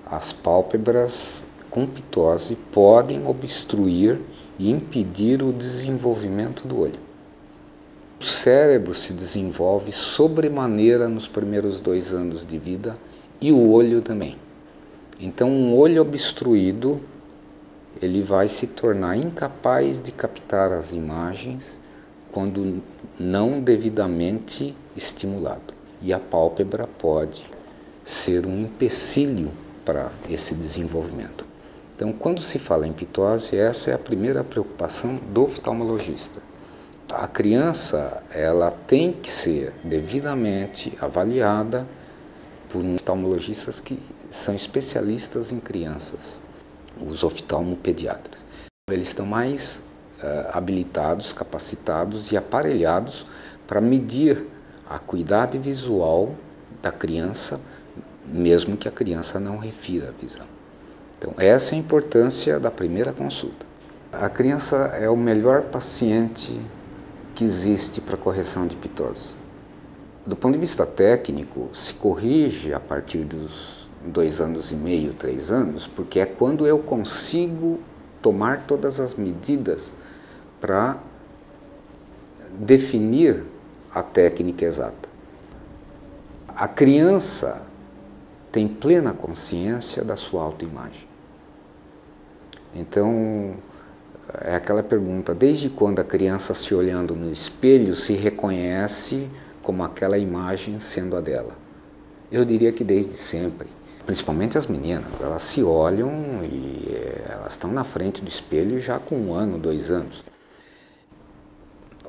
As pálpebras com pitose podem obstruir e impedir o desenvolvimento do olho. O cérebro se desenvolve sobremaneira nos primeiros 2 anos de vida e o olho também. Então, um olho obstruído, ele vai se tornar incapaz de captar as imagens quando não devidamente estimulado. E a pálpebra pode ser um empecilho para esse desenvolvimento. Então, quando se fala em pitose, essa é a primeira preocupação do oftalmologista. A criança, ela tem que ser devidamente avaliada por oftalmologistas que são especialistas em crianças, os oftalmopediatras. Eles estão mais habilitados, capacitados e aparelhados para medir a acuidade visual da criança, mesmo que a criança não refira a visão. Então, essa é a importância da primeira consulta. A criança é o melhor paciente que existe para correção de pitose. Do ponto de vista técnico, se corrige a partir dos 2 anos e meio, 3 anos, porque é quando eu consigo tomar todas as medidas para definir a técnica exata. A criança tem plena consciência da sua autoimagem. Então, é aquela pergunta, desde quando a criança se olhando no espelho se reconhece como aquela imagem sendo a dela? Eu diria que desde sempre. Principalmente as meninas, elas se olham e elas estão na frente do espelho já com 1 ano, 2 anos.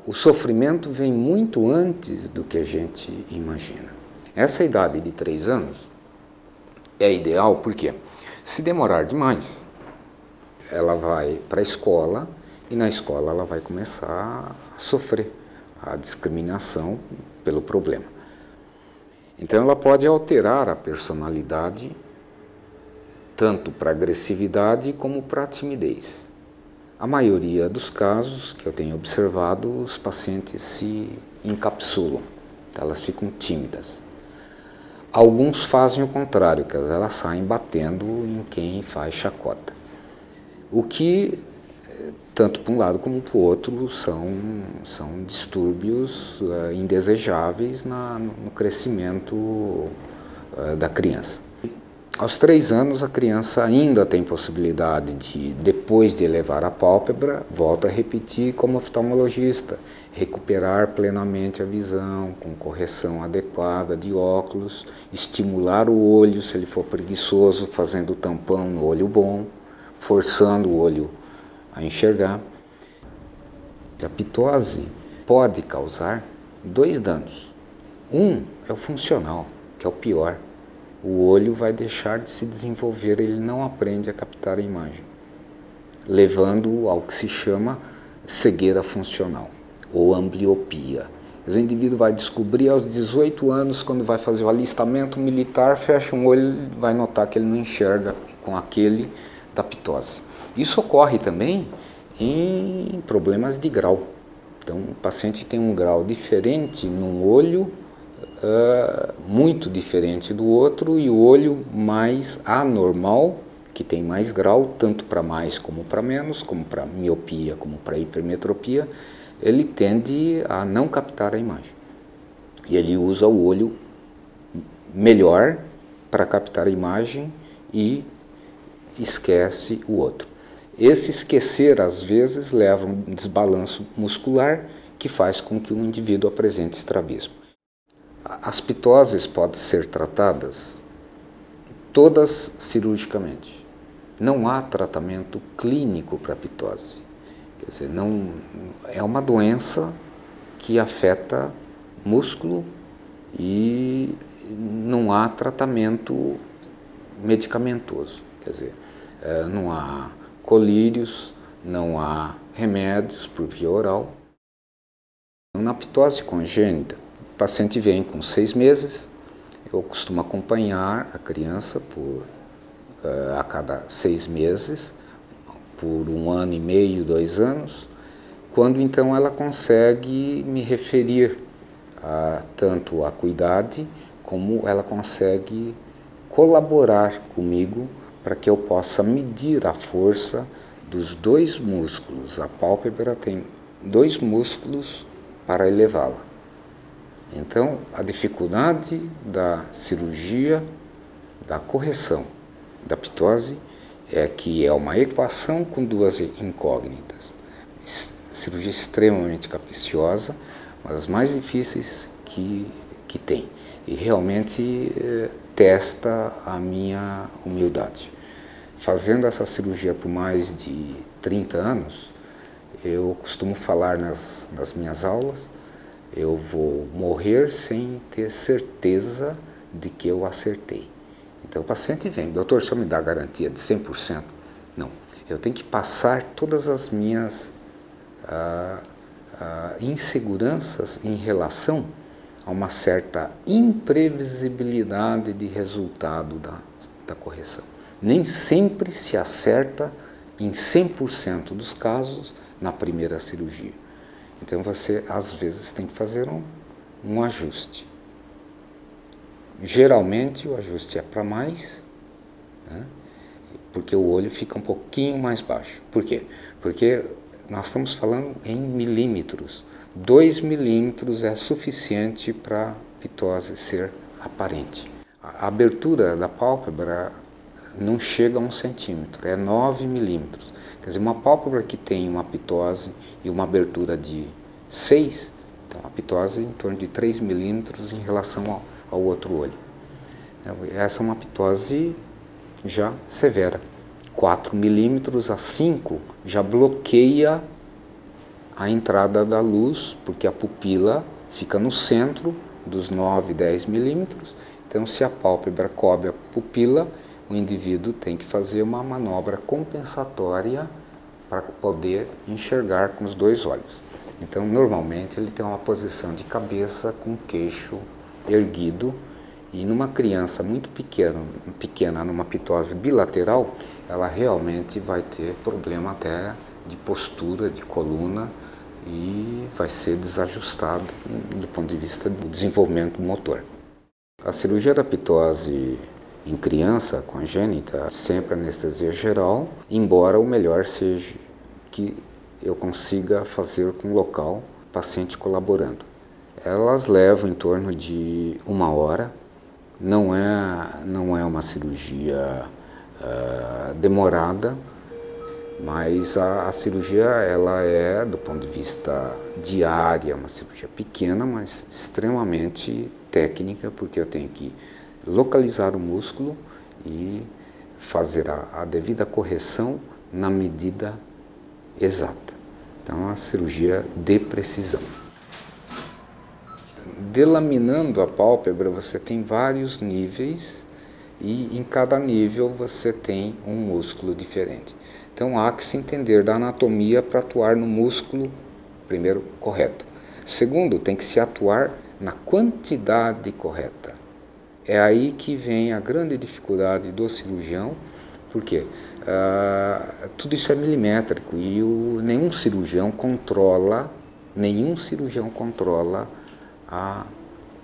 O sofrimento vem muito antes do que a gente imagina. Essa idade de 3 anos é ideal porque, se demorar demais, ela vai para a escola e na escola ela vai começar a sofrer a discriminação pelo problema. Então ela pode alterar a personalidade tanto para agressividade como para timidez. A maioria dos casos que eu tenho observado, os pacientes se encapsulam, elas ficam tímidas. Alguns fazem o contrário, que elas saem batendo em quem faz chacota. O que, tanto para um lado como para o outro, são distúrbios indesejáveis no crescimento da criança. Aos 3 anos, a criança ainda tem possibilidade de, depois de elevar a pálpebra, volta a repetir como oftalmologista, recuperar plenamente a visão, com correção adequada de óculos, estimular o olho, se ele for preguiçoso, fazendo tampão no olho bom, forçando o olho a enxergar. A pitose pode causar 2 danos. Um é o funcional, que é o pior. O olho vai deixar de se desenvolver, ele não aprende a captar a imagem, levando ao que se chama cegueira funcional ou ambliopia. O indivíduo vai descobrir aos 18 anos, quando vai fazer o alistamento militar, fecha um olho e vai notar que ele não enxerga com aquele da pitose. Isso ocorre também em problemas de grau. Então, o paciente tem um grau diferente num olho, muito diferente do outro, e o olho mais anormal, que tem mais grau, tanto para mais como para menos, como para miopia, como para hipermetropia, ele tende a não captar a imagem. E ele usa o olho melhor para captar a imagem e esquece o outro. Esse esquecer, às vezes, leva a um desbalanço muscular que faz com que o indivíduo apresente estrabismo. As pitoses podem ser tratadas todas cirurgicamente. Não há tratamento clínico para a pitose. Quer dizer, não, é uma doença que afeta músculo e não há tratamento medicamentoso. Quer dizer, não há colírios, não há remédios por via oral. Na pitose congênita, o paciente vem com 6 meses, eu costumo acompanhar a criança a cada 6 meses, por 1 ano e meio, 2 anos, quando então ela consegue me referir tanto à acuidade, como ela consegue colaborar comigo para que eu possa medir a força dos 2 músculos. A pálpebra tem 2 músculos para elevá-la. Então, a dificuldade da cirurgia, da correção da ptose, é que é uma equação com 2 incógnitas. Cirurgia extremamente capciosa, uma das mais difíceis que tem. E realmente testa a minha humildade. Fazendo essa cirurgia por mais de 30 anos, eu costumo falar nas minhas aulas, eu vou morrer sem ter certeza de que eu acertei. Então o paciente vem, doutor, o senhor me dá garantia de 100%? Não, eu tenho que passar todas as minhas inseguranças em relação a uma certa imprevisibilidade de resultado da correção. Nem sempre se acerta em 100% dos casos na primeira cirurgia. Então você às vezes tem que fazer um ajuste. Geralmente o ajuste é para mais, né? Porque o olho fica um pouquinho mais baixo. Por quê? Porque nós estamos falando em milímetros. 2 milímetros é suficiente para a ptose ser aparente. A abertura da pálpebra não chega a 1 centímetro, é 9 milímetros. Quer dizer, uma pálpebra que tem uma ptose e uma abertura de 6, então a ptose é em torno de 3 milímetros em relação ao outro olho. Essa é uma ptose já severa. 4 milímetros a 5 já bloqueia a entrada da luz, porque a pupila fica no centro dos 9, 10 milímetros. Então, se a pálpebra cobre a pupila, o indivíduo tem que fazer uma manobra compensatória para poder enxergar com os 2 olhos. Então, normalmente, ele tem uma posição de cabeça com o queixo erguido, e numa criança muito pequena, numa ptose bilateral, ela realmente vai ter problema até de postura, de coluna, e vai ser desajustada do ponto de vista do desenvolvimento motor. A cirurgia da ptose em criança congênita, sempre anestesia geral, embora o melhor seja que eu consiga fazer com o local, paciente colaborando. Elas levam em torno de 1 hora, não é uma cirurgia demorada, mas a cirurgia ela é, do ponto de vista diária, uma cirurgia pequena, mas extremamente técnica, porque eu tenho que localizar o músculo e fazer a devida correção na medida exata. Então, é uma cirurgia de precisão. Delaminando a pálpebra, você tem vários níveis e em cada nível você tem um músculo diferente. Então, há que se entender da anatomia para atuar no músculo, primeiro, correto. Segundo, tem que se atuar na quantidade correta. É aí que vem a grande dificuldade do cirurgião, porque tudo isso é milimétrico e nenhum cirurgião controla a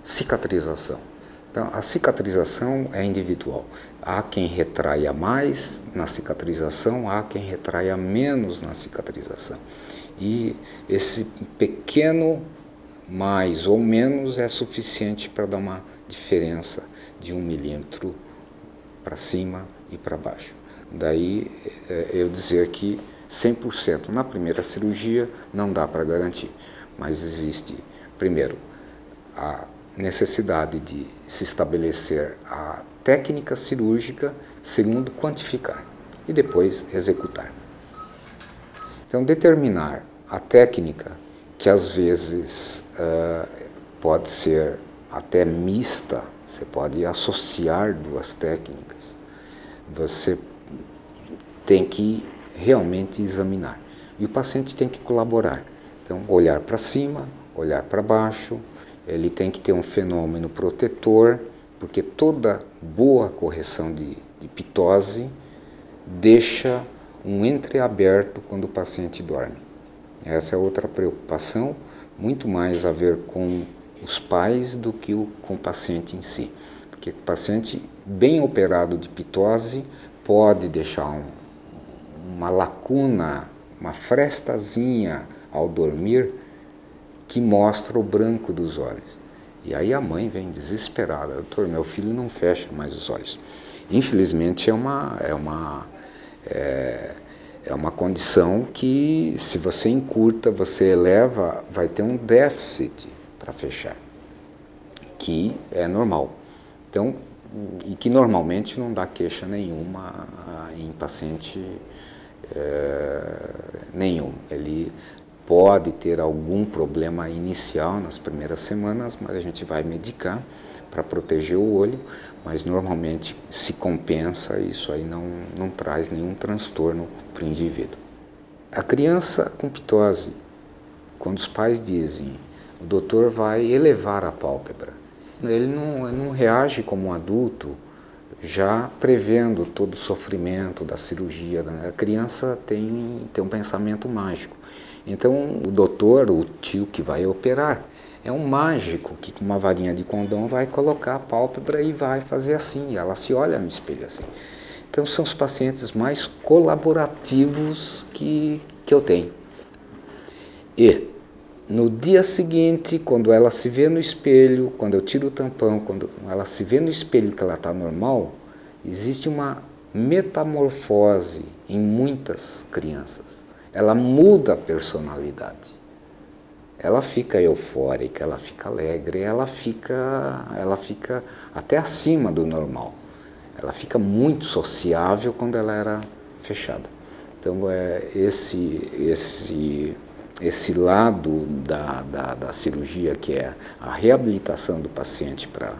cicatrização. Então, a cicatrização é individual. Há quem retraia mais na cicatrização, há quem retraia menos na cicatrização. E esse pequeno mais ou menos é suficiente para dar uma diferença de 1 milímetro para cima e para baixo. Daí eu dizer que 100% na primeira cirurgia não dá para garantir, mas existe, primeiro, a necessidade de se estabelecer a técnica cirúrgica, segundo, quantificar e depois executar. Então, determinar a técnica, que às vezes pode ser até mista, você pode associar 2 técnicas, você tem que realmente examinar. E o paciente tem que colaborar. Então, olhar para cima, olhar para baixo, ele tem que ter um fenômeno protetor, porque toda boa correção de ptose deixa um entreaberto quando o paciente dorme. Essa é outra preocupação, muito mais a ver com os pais do que com o paciente em si. Porque o paciente bem operado de pitose pode deixar uma lacuna, uma frestazinha ao dormir que mostra o branco dos olhos. E aí a mãe vem desesperada: doutor, meu filho não fecha mais os olhos. Infelizmente é uma condição que, se você encurta, você eleva, vai ter um déficit para fechar, que é normal. Então, e que normalmente não dá queixa nenhuma em paciente nenhum. Ele pode ter algum problema inicial nas primeiras semanas, mas a gente vai medicar para proteger o olho, mas normalmente se compensa, isso aí não traz nenhum transtorno para o indivíduo. A criança com pitose, quando os pais dizem, o doutor vai elevar a pálpebra, ele não reage como um adulto, já prevendo todo o sofrimento da cirurgia. A criança tem um pensamento mágico. Então o doutor, o tio que vai operar, é um mágico que com uma varinha de condão vai colocar a pálpebra e vai fazer assim, ela se olha no espelho assim. Então são os pacientes mais colaborativos que eu tenho. E no dia seguinte, quando ela se vê no espelho, quando eu tiro o tampão, quando ela se vê no espelho que ela está normal, existe uma metamorfose em muitas crianças. Ela muda a personalidade. Ela fica eufórica, ela fica alegre, ela fica até acima do normal. Ela fica muito sociável quando ela era fechada. Então, esse lado da cirurgia, que é a reabilitação do paciente para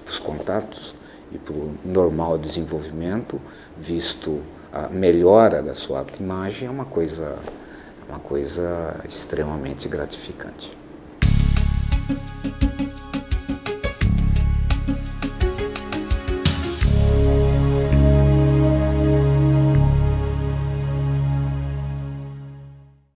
os contatos e para o normal desenvolvimento, visto a melhora da sua autoimagem, é uma coisa extremamente gratificante.